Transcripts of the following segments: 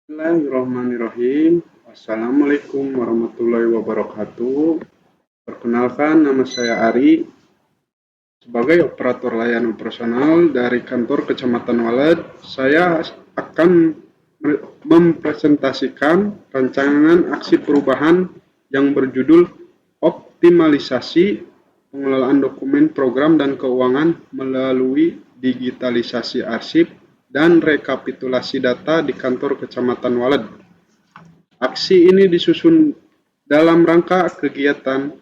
Bismillahirrahmanirrahim. Assalamualaikum warahmatullahi wabarakatuh. Perkenalkan, nama saya Ari. Sebagai operator layanan operasional dari kantor Kecamatan Walet, saya akan mempresentasikan rancangan aksi perubahan yang berjudul Optimalisasi Pengelolaan Dokumen Program dan Keuangan melalui Digitalisasi Arsip dan rekapitulasi data di kantor Kecamatan Walet. Aksi ini disusun dalam rangka kegiatan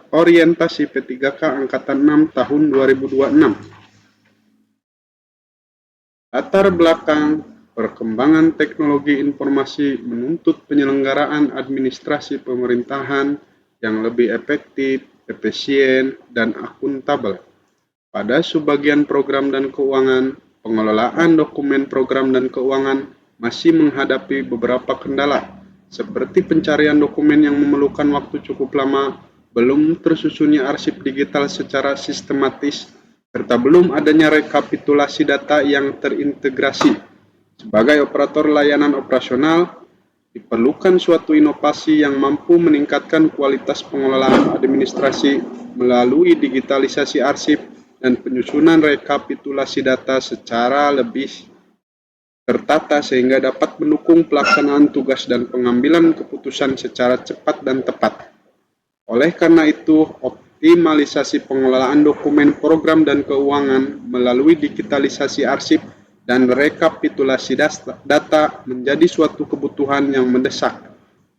orientasi P3K Angkatan 6 tahun 2026. Latar belakang perkembangan teknologi informasi menuntut penyelenggaraan administrasi pemerintahan yang lebih efektif, efisien, dan akuntabel. Pada sebagian program dan keuangan, pengelolaan dokumen program dan keuangan masih menghadapi beberapa kendala, seperti pencarian dokumen yang memerlukan waktu cukup lama, belum tersusunnya arsip digital secara sistematis, serta belum adanya rekapitulasi data yang terintegrasi. Sebagai operator layanan operasional, diperlukan suatu inovasi yang mampu meningkatkan kualitas pengelolaan administrasi melalui digitalisasi arsip dan penyusunan rekapitulasi data secara lebih tertata sehingga dapat mendukung pelaksanaan tugas dan pengambilan keputusan secara cepat dan tepat. Oleh karena itu, optimalisasi pengelolaan dokumen program dan keuangan melalui digitalisasi arsip dan rekapitulasi data menjadi suatu kebutuhan yang mendesak.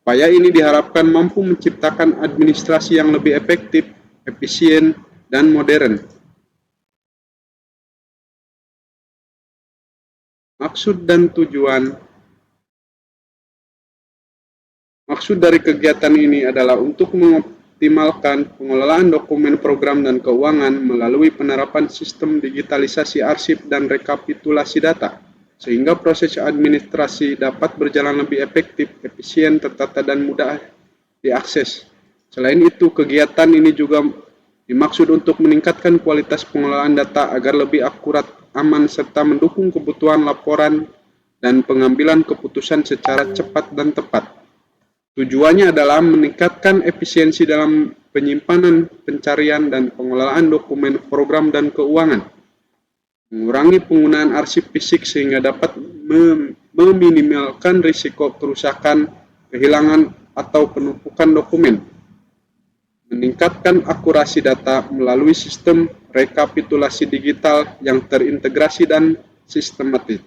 Upaya ini diharapkan mampu menciptakan administrasi yang lebih efektif, efisien, dan modern. Maksud dari kegiatan ini adalah untuk mengoptimalkan pengelolaan dokumen program dan keuangan melalui penerapan sistem digitalisasi arsip dan rekapitulasi data, sehingga proses administrasi dapat berjalan lebih efektif, efisien, tertata, dan mudah diakses. Selain itu, kegiatan ini juga dimaksud untuk meningkatkan kualitas pengelolaan data agar lebih akurat, aman, serta mendukung kebutuhan laporan dan pengambilan keputusan secara cepat dan tepat. Tujuannya adalah meningkatkan efisiensi dalam penyimpanan, pencarian, dan pengelolaan dokumen program dan keuangan, mengurangi penggunaan arsip fisik sehingga dapat meminimalkan risiko kerusakan, kehilangan, atau penumpukan dokumen, meningkatkan akurasi data melalui sistem rekapitulasi digital yang terintegrasi dan sistematis,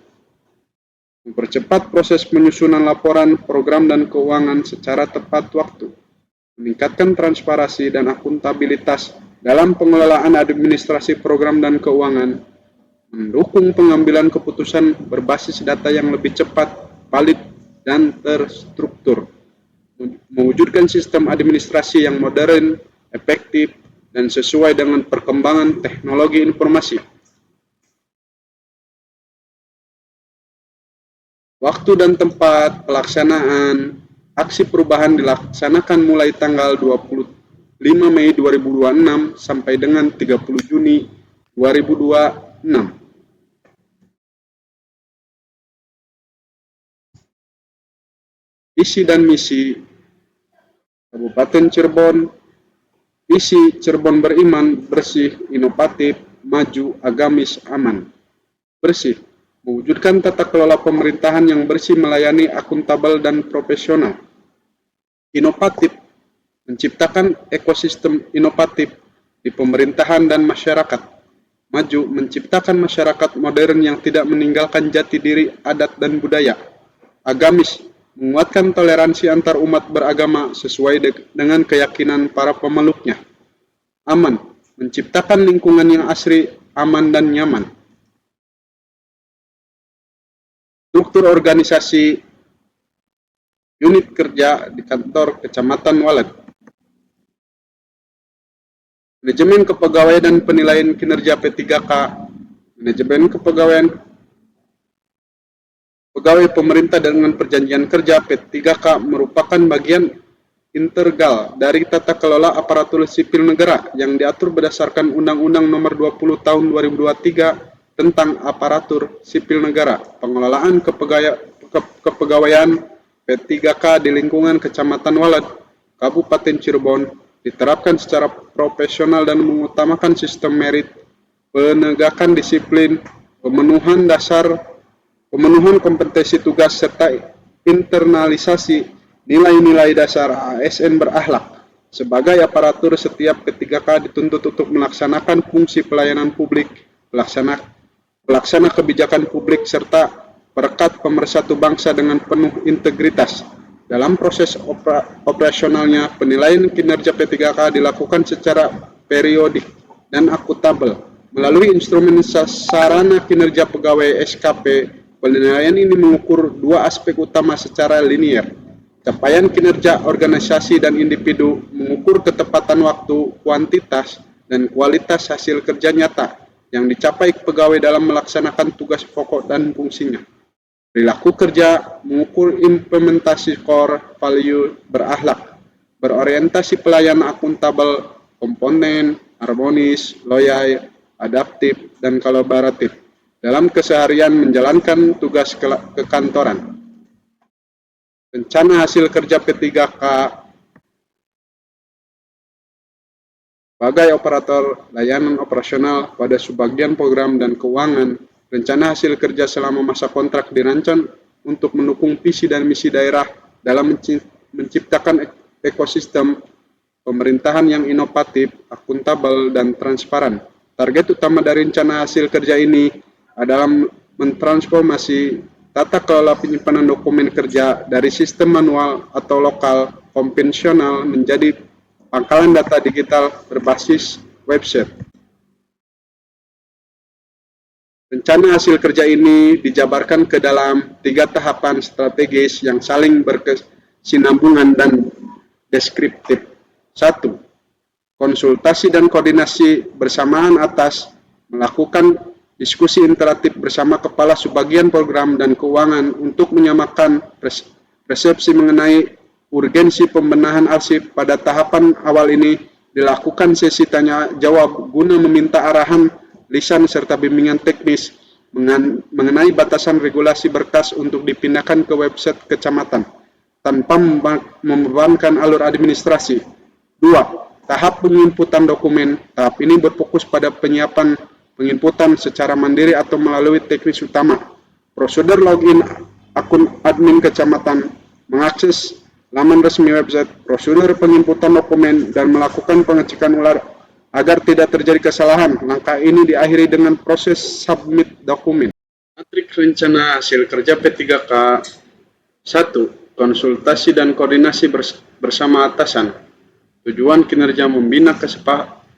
mempercepat proses penyusunan laporan, program, dan keuangan secara tepat waktu, meningkatkan transparansi dan akuntabilitas dalam pengelolaan administrasi program dan keuangan, mendukung pengambilan keputusan berbasis data yang lebih cepat, valid, dan terstruktur, mewujudkan sistem administrasi yang modern, efektif, dan sesuai dengan perkembangan teknologi informasi. Waktu dan tempat pelaksanaan aksi perubahan dilaksanakan mulai tanggal 25 Mei 2026 sampai dengan 30 Juni 2026. Visi dan misi Kabupaten Cirebon. Visi Cirebon beriman, bersih, inovatif, maju, agamis, aman. Bersih, mewujudkan tata kelola pemerintahan yang bersih, melayani, akuntabel, dan profesional. Inovatif, menciptakan ekosistem inovatif di pemerintahan dan masyarakat. Maju, menciptakan masyarakat modern yang tidak meninggalkan jati diri, adat, dan budaya. Agamis, menguatkan toleransi antar umat beragama sesuai dengan keyakinan para pemeluknya. Aman, menciptakan lingkungan yang asri, aman, dan nyaman. Struktur organisasi unit kerja di kantor Kecamatan Walet. Manajemen kepegawaian dan penilaian kinerja P3K. Manajemen kepegawaian pegawai pemerintah dengan perjanjian kerja P3K merupakan bagian integral dari tata kelola aparatur sipil negara yang diatur berdasarkan Undang-Undang Nomor 20 Tahun 2023 tentang aparatur sipil negara. Pengelolaan Kepegawaian P3K di lingkungan Kecamatan Walad, Kabupaten Cirebon diterapkan secara profesional dan mengutamakan sistem merit, penegakan disiplin, pemenuhan kompetensi tugas, serta internalisasi nilai-nilai dasar ASN berakhlak. Sebagai aparatur, setiap P3K dituntut untuk melaksanakan fungsi pelayanan publik, pelaksana kebijakan publik, serta perekat pemersatu bangsa dengan penuh integritas. Dalam proses operasionalnya, penilaian kinerja P3K dilakukan secara periodik dan akuntabel. Melalui instrumen sarana kinerja pegawai SKP, penilaian ini mengukur dua aspek utama secara linier. Capaian kinerja organisasi dan individu, mengukur ketepatan waktu, kuantitas, dan kualitas hasil kerja nyata yang dicapai pegawai dalam melaksanakan tugas pokok dan fungsinya. Perilaku kerja, mengukur implementasi core value berakhlak, berorientasi pelayanan akuntabel, komponen, harmonis, loyal, adaptif, dan kolaboratif dalam keseharian menjalankan tugas kekantoran. Rencana hasil kerja P3K sebagai operator layanan operasional pada subbagian program dan keuangan. Rencana hasil kerja selama masa kontrak dirancang untuk mendukung visi dan misi daerah dalam menciptakan ekosistem pemerintahan yang inovatif, akuntabel, dan transparan. Target utama dari rencana hasil kerja ini adalah mentransformasi tata kelola penyimpanan dokumen kerja dari sistem manual atau lokal konvensional menjadi pangkalan data digital berbasis website. Rencana hasil kerja ini dijabarkan ke dalam 3 tahapan strategis yang saling berkesinambungan dan deskriptif. 1. Konsultasi dan koordinasi bersamaan atas, melakukan diskusi interaktif bersama kepala subbagian program dan keuangan untuk menyamakan persepsi mengenai urgensi pembenahan arsip. Pada tahapan awal ini dilakukan sesi tanya jawab guna meminta arahan lisan serta bimbingan teknis mengenai batasan regulasi berkas untuk dipindahkan ke website kecamatan tanpa membebankan alur administrasi. 2. Tahap penginputan dokumen. Tahap ini berfokus pada penyiapan penginputan secara mandiri atau melalui teknis utama. Prosedur login akun admin kecamatan, mengakses laman resmi website, prosedur penginputan dokumen, dan melakukan pengecekan ulang agar tidak terjadi kesalahan. Langkah ini diakhiri dengan proses submit dokumen. Matriks rencana hasil kerja P3K. 1. Konsultasi dan koordinasi bersama atasan. Tujuan kinerja membina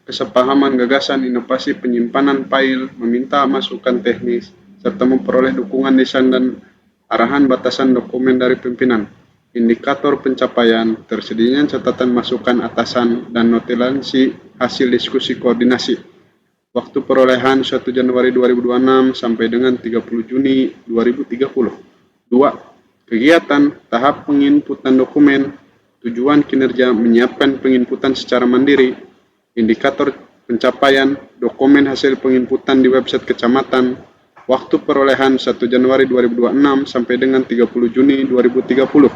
kesepahaman gagasan inovasi penyimpanan file, meminta masukan teknis, serta memperoleh dukungan desain dan arahan batasan dokumen dari pimpinan. Indikator pencapaian, tersedianya catatan masukan atasan dan notulensi hasil diskusi koordinasi. Waktu perolehan 1 Januari 2026 sampai dengan 30 Juni 2030. 2. Kegiatan tahap penginputan dokumen. Tujuan kinerja menyiapkan penginputan secara mandiri. Indikator pencapaian dokumen hasil penginputan di website kecamatan. Waktu perolehan 1 Januari 2026 sampai dengan 30 Juni 2030.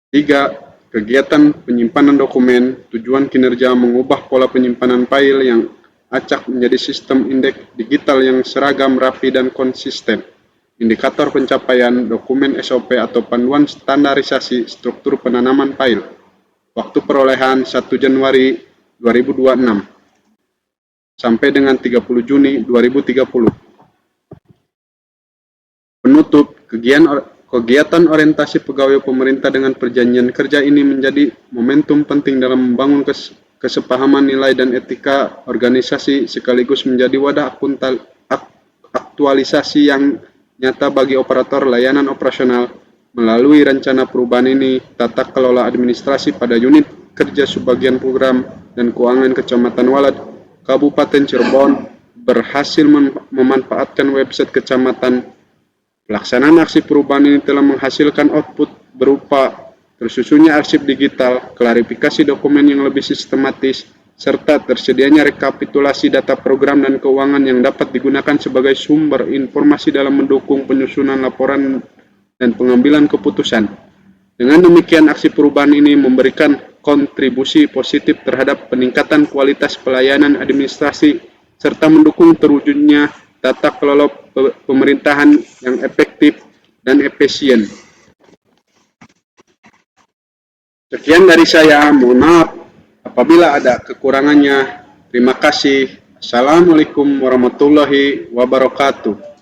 3. Kegiatan penyimpanan dokumen. Tujuan kinerja mengubah pola penyimpanan file yang acak menjadi sistem indeks digital yang seragam, rapi, dan konsisten. Indikator pencapaian dokumen SOP atau panduan standarisasi struktur penanaman file. Waktu perolehan 1 Januari 2026 sampai dengan 30 Juni 2030. Penutup, kegiatan orientasi pegawai pemerintah dengan perjanjian kerja ini menjadi momentum penting dalam membangun kesepahaman nilai dan etika organisasi, sekaligus menjadi wadah aktualisasi yang nyata bagi operator layanan operasional. Melalui rencana perubahan ini, tata kelola administrasi pada unit kerja subbagian program dan keuangan Kecamatan Walad, Kabupaten Cirebon berhasil memanfaatkan website kecamatan. Pelaksanaan aksi perubahan ini telah menghasilkan output berupa tersusunnya arsip digital, klarifikasi dokumen yang lebih sistematis, serta tersedianya rekapitulasi data program dan keuangan yang dapat digunakan sebagai sumber informasi dalam mendukung penyusunan laporan dan pengambilan keputusan. Dengan demikian, aksi perubahan ini memberikan kontribusi positif terhadap peningkatan kualitas pelayanan administrasi serta mendukung terwujudnya tata kelola pemerintahan yang efektif dan efisien. Sekian dari saya, mohon maaf apabila ada kekurangannya. Terima kasih. Assalamualaikum warahmatullahi wabarakatuh.